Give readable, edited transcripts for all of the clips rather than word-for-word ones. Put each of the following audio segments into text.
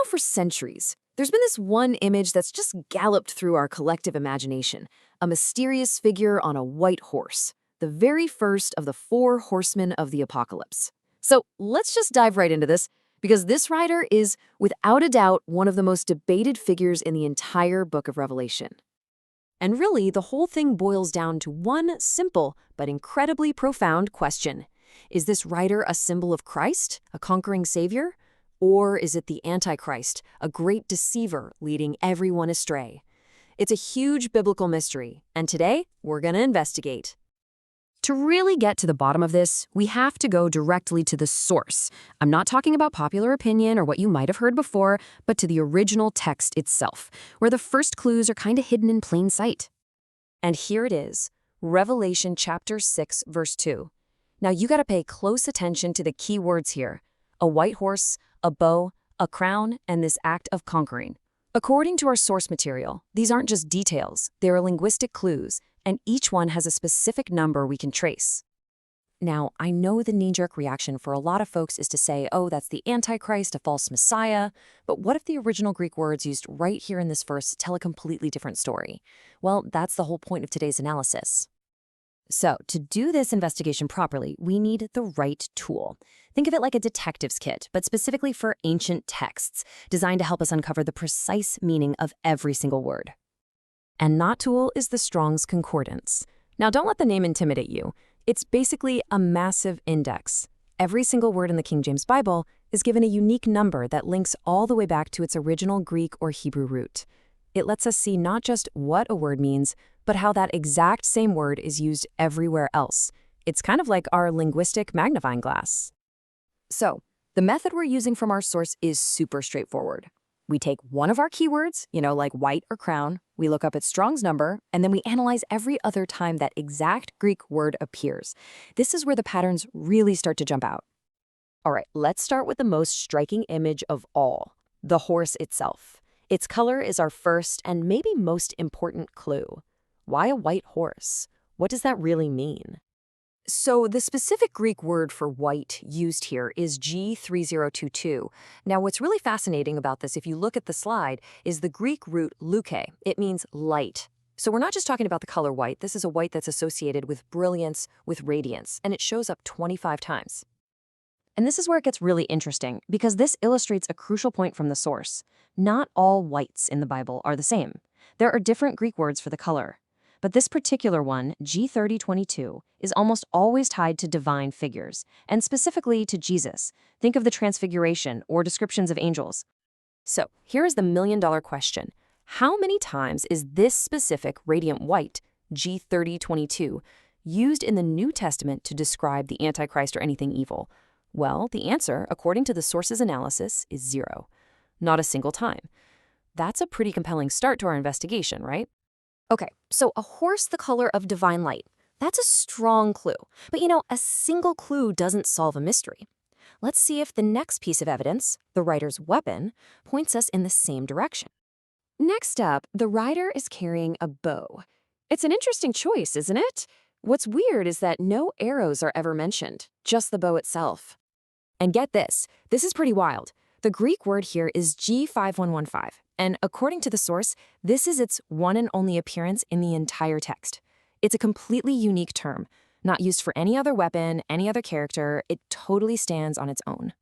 For centuries, there's been this one image that's just galloped through our collective imagination, a mysterious figure on a white horse, the very first of the four horsemen of the apocalypse. So let's just dive right into this, because this rider is, without a doubt, one of the most debated figures in the entire book of Revelation. And really, the whole thing boils down to one simple but incredibly profound question. Is this rider a symbol of Christ, a conquering savior? Or is it the Antichrist, a great deceiver leading everyone astray? It's a huge biblical mystery, and today we're going to investigate. To really get to the bottom of this, we have to go directly to the source. I'm not talking about popular opinion or what you might have heard before, but to the original text itself, where the first clues are kind of hidden in plain sight. And here it is, Revelation chapter 6, verse 2. Now you got to pay close attention to the key words here. A white horse, a bow, a crown, and this act of conquering. According to our source material, these aren't just details, they're linguistic clues, and each one has a specific number we can trace. Now, I know the knee-jerk reaction for a lot of folks is to say, oh, that's the Antichrist, a false messiah, but what if the original Greek words used right here in this verse tell a completely different story? Well, that's the whole point of today's analysis. So, to do this investigation properly, we need the right tool. Think of it like a detective's kit, but specifically for ancient texts, designed to help us uncover the precise meaning of every single word. And that tool is the Strong's Concordance. Now, don't let the name intimidate you. It's basically a massive index. Every single word in the King James Bible is given a unique number that links all the way back to its original Greek or Hebrew root. It lets us see not just what a word means, but how that exact same word is used everywhere else. It's kind of like our linguistic magnifying glass. So, the method we're using from our source is super straightforward. We take one of our keywords, like white or crown, we look up its Strong's number, and then we analyze every other time that exact Greek word appears. This is where the patterns really start to jump out. All right, let's start with the most striking image of all, the horse itself. Its color is our first and maybe most important clue. Why a white horse? What does that really mean? So the specific Greek word for white used here is G3022. Now what's really fascinating about this, if you look at the slide, is the Greek root leuke. It means light. So we're not just talking about the color white. This is a white that's associated with brilliance, with radiance, and it shows up 25 times. And this is where it gets really interesting, because this illustrates a crucial point from the source. Not all whites in the Bible are the same. There are different Greek words for the color. But this particular one, G3022, is almost always tied to divine figures, and specifically to Jesus. Think of the Transfiguration or descriptions of angels. So here is the million-dollar question. How many times is this specific radiant white, G3022, used in the New Testament to describe the Antichrist or anything evil? Well, the answer, according to the source's analysis, is 0. Not a single time. That's a pretty compelling start to our investigation, right? Okay, so a horse the color of divine light. That's a strong clue. But a single clue doesn't solve a mystery. Let's see if the next piece of evidence, the rider's weapon, points us in the same direction. Next up, the rider is carrying a bow. It's an interesting choice, isn't it? What's weird is that no arrows are ever mentioned, just the bow itself. And get this is pretty wild. The Greek word here is G5115, and according to the source, this is its one and only appearance in the entire text. It's a completely unique term, not used for any other weapon, any other character. It totally stands on its own.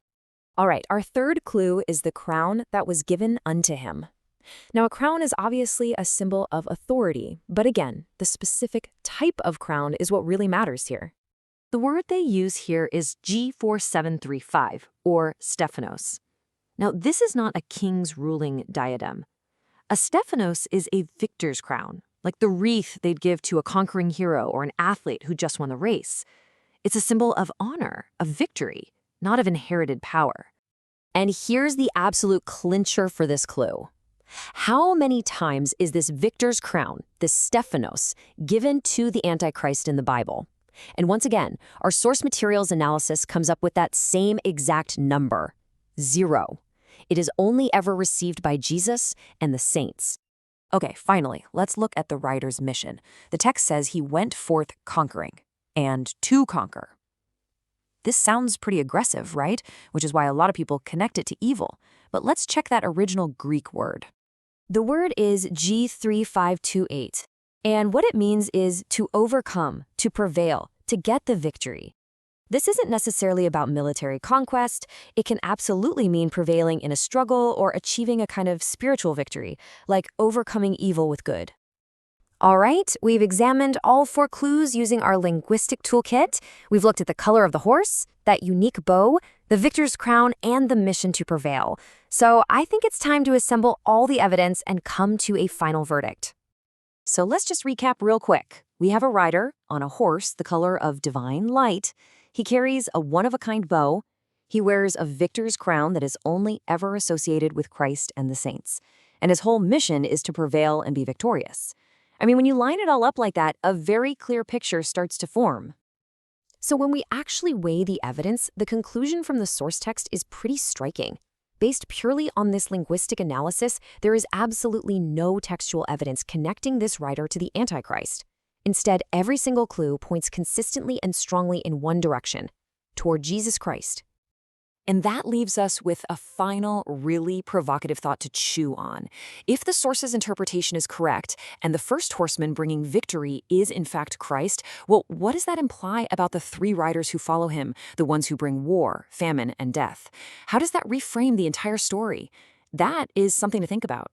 All right, our third clue is the crown that was given unto him. Now, a crown is obviously a symbol of authority, but again, the specific type of crown is what really matters here. The word they use here is G4735, or Stephanos. Now, this is not a king's ruling diadem. A Stephanos is a victor's crown, like the wreath they'd give to a conquering hero or an athlete who just won the race. It's a symbol of honor, of victory, not of inherited power. And here's the absolute clincher for this clue. How many times is this victor's crown, this Stephanos, given to the Antichrist in the Bible? And once again, our source materials analysis comes up with that same exact number, 0. It is only ever received by Jesus and the saints. Okay, finally, let's look at the rider's mission. The text says he went forth conquering, and to conquer. This sounds pretty aggressive, right? Which is why a lot of people connect it to evil. but let's check that original Greek word. The word is G3528, and what it means is to overcome, to prevail, to get the victory. This isn't necessarily about military conquest. It can absolutely mean prevailing in a struggle or achieving a kind of spiritual victory, like overcoming evil with good. All right, we've examined all 4 clues using our linguistic toolkit. We've looked at the color of the horse, that unique bow, the victor's crown, and the mission to prevail. So I think it's time to assemble all the evidence and come to a final verdict. So let's just recap real quick. We have a rider on a horse the color of divine light. He carries a one-of-a-kind bow. He wears a victor's crown that is only ever associated with Christ and the saints. And his whole mission is to prevail and be victorious. I mean, when you line it all up like that, a very clear picture starts to form. So when we actually weigh the evidence, the conclusion from the source text is pretty striking. Based purely on this linguistic analysis, there is absolutely no textual evidence connecting this writer to the Antichrist. Instead, every single clue points consistently and strongly in one direction, toward Jesus Christ. And that leaves us with a final, really provocative thought to chew on. If the source's interpretation is correct, and the first horseman bringing victory is in fact Christ, well, what does that imply about the 3 riders who follow him, the ones who bring war, famine, and death? How does that reframe the entire story? That is something to think about.